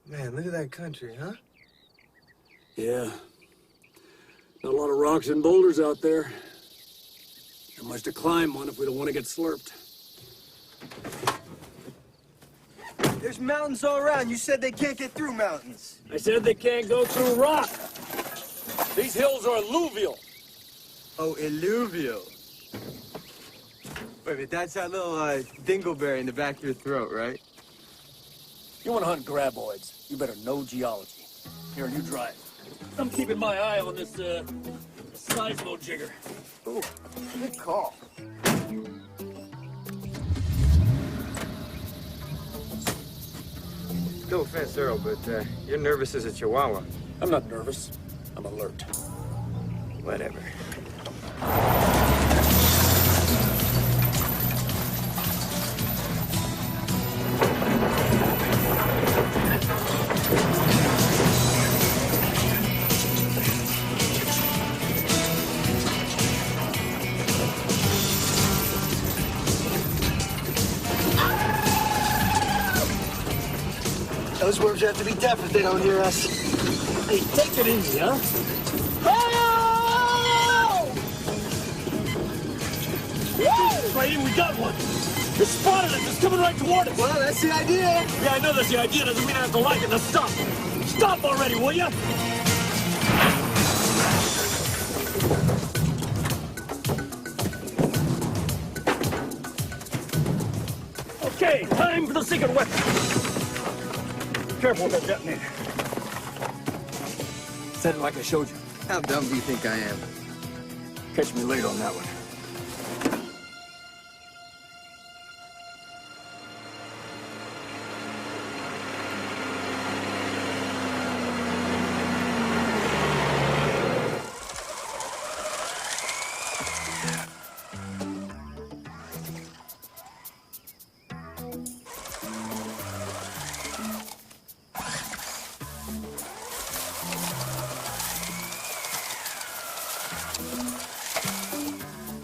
Man, look at that country, huh? Yeah. Not a lot of rocks and boulders out there. Not much to climb on if we don't want to get slurped. There's mountains all around. You said they can't get through mountains. I said they can't go through rock. These hills are alluvial. Oh, alluvial. Wait a minute, that's that little dingleberry in the back of your throat, right? You want to hunt graboids, you better know geology. Here, you drive. I'm keeping my eye on this, seismo jigger. Ooh, good call. No offense, Earl, but you're nervous as a chihuahua. I'm not nervous. I'm alert. Whatever. Those worms have to be deaf if they don't hear us. Hey, take it easy, huh? Oh! Right in, we got one. You spotted it. It's coming right toward us. Well, that's the idea. Yeah, I know that's the idea. Doesn't mean I have to like it. Now stop. Stop already, will you? Okay, time for the secret weapon. Careful with that detonator. Set it like I showed you. How dumb do you think I am? Catch me late on that one.